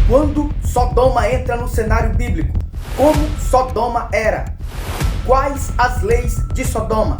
Quando Sodoma entra no cenário bíblico, como Sodoma era? Quais as leis de Sodoma?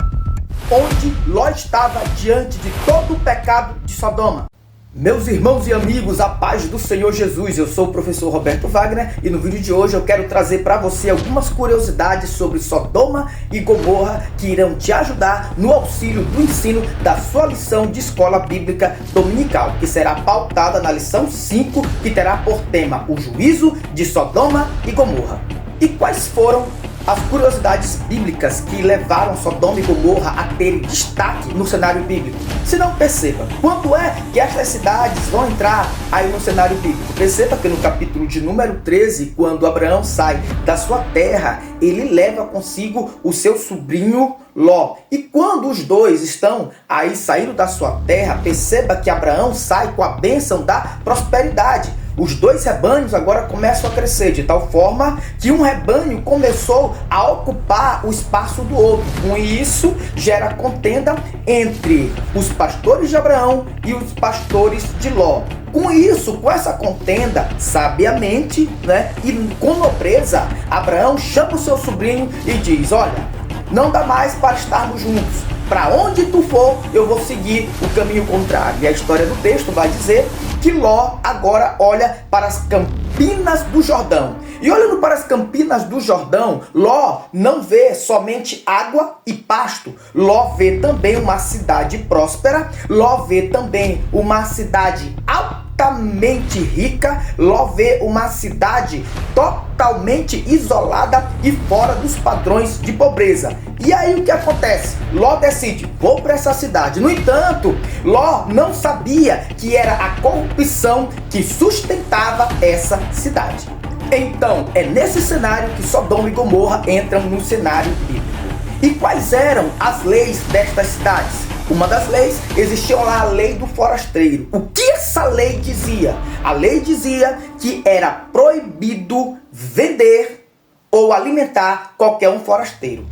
Onde Ló estava diante de todo o pecado de Sodoma? Meus irmãos e amigos, a paz do Senhor Jesus, eu sou o professor Roberto Wagner e no vídeo de hoje eu quero trazer para você algumas curiosidades sobre Sodoma e Gomorra que irão te ajudar no auxílio do ensino da sua lição de escola bíblica dominical, que será pautada na lição 5, que terá por tema o juízo de Sodoma e Gomorra. E quais foram as curiosidades bíblicas que levaram Sodoma e Gomorra a terem destaque no cenário bíblico? Se não, perceba, quando é que estas cidades vão entrar aí no cenário bíblico? Perceba que no capítulo de número 13, quando Abraão sai da sua terra, ele leva consigo o seu sobrinho Ló. E quando os dois estão aí saindo da sua terra, perceba que Abraão sai com a bênção da prosperidade. Os dois rebanhos agora começam a crescer, de tal forma que um rebanho começou a ocupar o espaço do outro. Com isso, gera contenda entre os pastores de Abraão e os pastores de Ló. Com isso, com essa contenda, sabiamente, e com nobreza, Abraão chama o seu sobrinho e diz: olha, não dá mais para estarmos juntos. Para onde tu for, eu vou seguir o caminho contrário. E a história do texto vai dizer que Ló agora olha para as campinas do Jordão. E olhando para as campinas do Jordão, Ló não vê somente água e pasto. Ló vê também uma cidade próspera. Ló vê também uma cidade altamente rica. Ló vê uma cidade totalmente isolada e fora dos padrões de pobreza. E aí o que acontece? Ló decide, vou para essa cidade. No entanto, Ló não sabia que era a corrupção que sustentava essa cidade. Então, é nesse cenário que Sodoma e Gomorra entram no cenário bíblico. E quais eram as leis destas cidades? Uma das leis, existia lá a lei do forasteiro. O que essa lei dizia? A lei dizia que era proibido vender ou alimentar qualquer um forasteiro.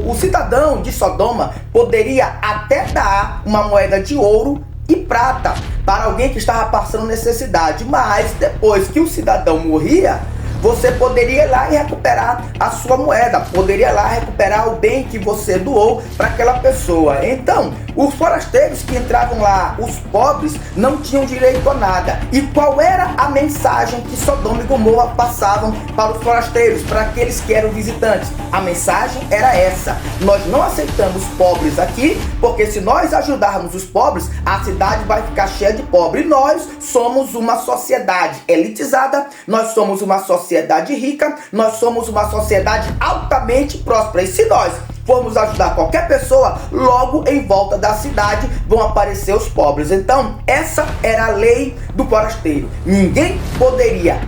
O cidadão de Sodoma poderia até dar uma moeda de ouro e prata para alguém que estava passando necessidade, mas depois que o cidadão morria, você poderia ir lá e recuperar a sua moeda, poderia ir lá recuperar o bem que você doou para aquela pessoa. Então, os forasteiros que entravam lá, os pobres, não tinham direito a nada. E qual era a mensagem que Sodoma e Gomorra passavam para os forasteiros, para aqueles que eram visitantes? A mensagem era essa: nós não aceitamos pobres aqui, porque se nós ajudarmos os pobres, a cidade vai ficar cheia de pobres. E nós somos uma sociedade elitizada, nós somos uma sociedade rica, nós somos uma sociedade altamente próspera. E se nós formos ajudar qualquer pessoa, logo em volta da cidade vão aparecer os pobres. Então, essa era a lei do forasteiro. Ninguém poderia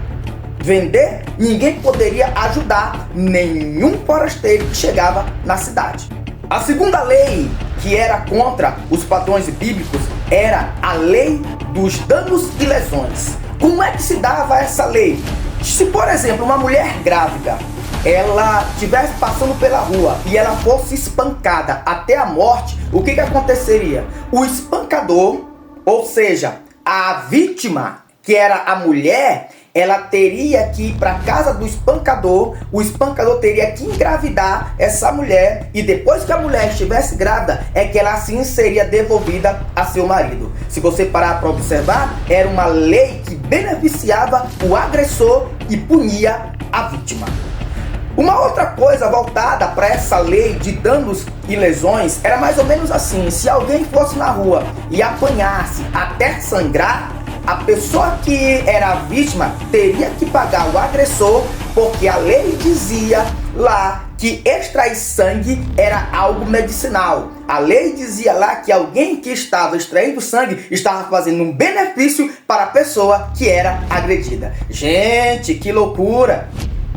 vender, ninguém poderia ajudar nenhum forasteiro que chegava na cidade. A segunda lei, que era contra os padrões bíblicos, era a lei dos danos e lesões. Como é que se dava essa lei? Se, por exemplo, uma mulher grávida, ela estivesse passando pela rua e ela fosse espancada até a morte, o que aconteceria? O espancador, ou seja, a vítima, que era a mulher, ela teria que ir para a casa do espancador, o espancador teria que engravidar essa mulher, e depois que a mulher estivesse grávida, é que ela assim seria devolvida a seu marido. Se você parar para observar, era uma lei que beneficiava o agressor e punia a vítima. Uma outra coisa voltada para essa lei de danos e lesões era mais ou menos assim: se alguém fosse na rua e apanhasse até sangrar, a pessoa que era a vítima teria que pagar o agressor, porque a lei dizia lá que extrair sangue era algo medicinal. A lei dizia lá que alguém que estava extraindo sangue estava fazendo um benefício para a pessoa que era agredida. Gente, que loucura!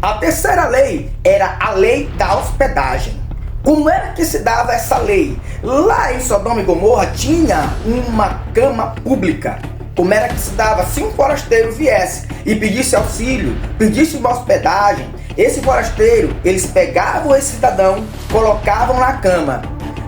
A terceira lei era a lei da hospedagem. Como era que se dava essa lei? Lá em Sodoma e Gomorra tinha uma cama pública. Como era que se dava? Se um forasteiro viesse e pedisse auxílio, pedisse uma hospedagem, esse forasteiro, eles pegavam esse cidadão, colocavam na cama.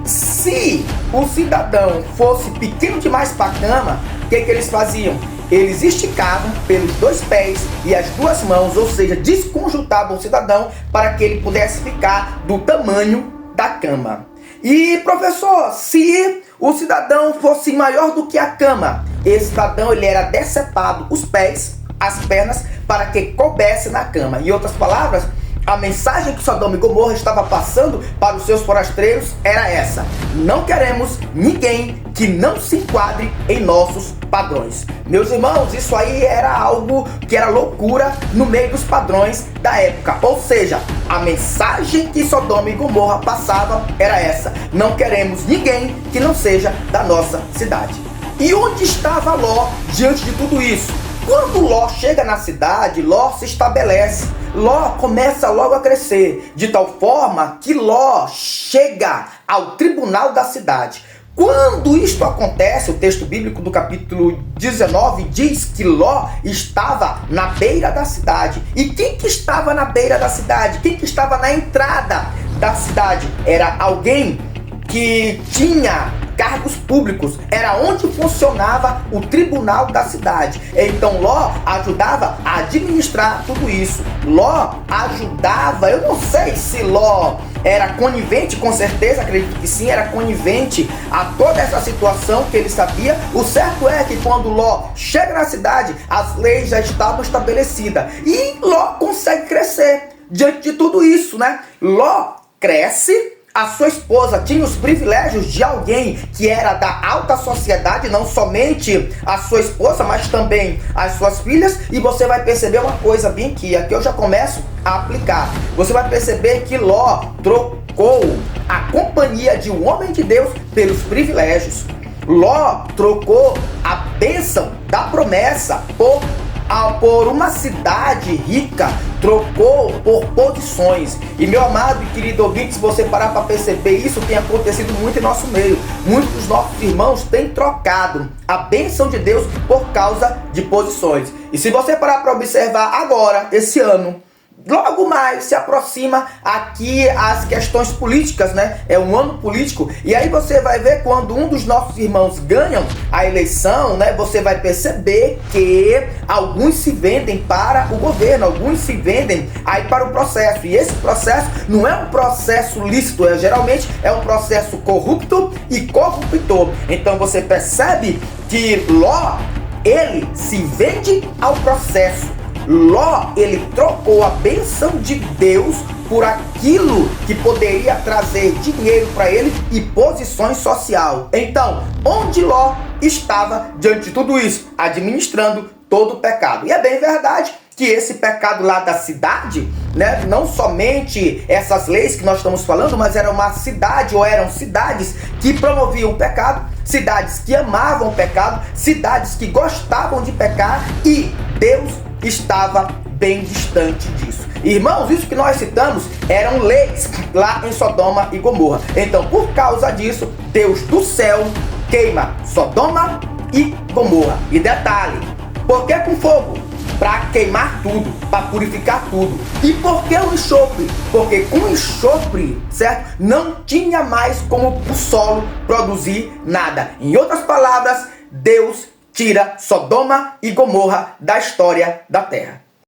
Se o cidadão fosse pequeno demais para a cama, o que eles faziam? eles esticavam pelos 2 pés e as 2 mãos, ou seja, desconjuntavam o cidadão para que ele pudesse ficar do tamanho da cama. E professor, se o cidadão fosse maior do que a cama, esse cidadão ele era decepado os pés, as pernas, para que coubesse na cama. Em outras palavras, a mensagem que Sodoma e Gomorra estava passando para os seus forasteiros era essa: não queremos ninguém que não se enquadre em nossos padrões. Meus irmãos, isso aí era algo que era loucura no meio dos padrões da época. Ou seja, a mensagem que Sodoma e Gomorra passava era essa: não queremos ninguém que não seja da nossa cidade. E onde estava Ló diante de tudo isso? Quando Ló chega na cidade, Ló se estabelece. Ló começa logo a crescer, de tal forma que Ló chega ao tribunal da cidade. Quando isto acontece, o texto bíblico do capítulo 19 diz que Ló estava na beira da cidade. E quem que estava na beira da cidade? Quem que estava na entrada da cidade? Era alguém que tinha cargos públicos, era onde funcionava o tribunal da cidade. Então Ló ajudava a administrar tudo isso. Ló ajudava, eu não sei se Ló era conivente, com certeza, acredito que sim, era conivente a toda essa situação que ele sabia. O certo é que quando Ló chega na cidade, as leis já estavam estabelecidas e Ló consegue crescer diante de tudo isso, né? Ló cresce. A sua esposa tinha os privilégios de alguém que era da alta sociedade, não somente a sua esposa, mas também as suas filhas. E você vai perceber uma coisa bem que aqui eu já começo a aplicar. Você vai perceber que Ló trocou a companhia de um homem de Deus pelos privilégios. Ló trocou a bênção da promessa por uma cidade rica, trocou por posições. E meu amado e querido ouvinte, se você parar para perceber, isso tem acontecido muito em nosso meio. Muitos dos nossos irmãos têm trocado a bênção de Deus por causa de posições. E se você parar para observar agora, esse ano, logo mais se aproxima aqui as questões políticas, né? É um ano político. E aí você vai ver quando um dos nossos irmãos ganham a eleição, né? Você vai perceber que alguns se vendem para o governo, alguns se vendem aí para o processo. E esse processo não é um processo lícito, geralmente é um processo corrupto e corruptor. Então você percebe que Ló, ele se vende ao processo. Ló, ele trocou a bênção de Deus por aquilo que poderia trazer dinheiro para ele e posições social. Então, onde Ló estava diante de tudo isso? Administrando todo o pecado. E é bem verdade que esse pecado lá da cidade, né, não somente essas leis que nós estamos falando, mas era uma cidade, ou eram cidades que promoviam o pecado, cidades que amavam o pecado, cidades que gostavam de pecar, e Deus estava bem distante disso. Irmãos, isso que nós citamos eram leis lá em Sodoma e Gomorra. Então, por causa disso, Deus do céu queima Sodoma e Gomorra. E detalhe, por que com fogo? Para queimar tudo, para purificar tudo. E por que o enxofre? Porque com enxofre, certo? Não tinha mais como o solo produzir nada. Em outras palavras, Deus tira Sodoma e Gomorra da história da terra.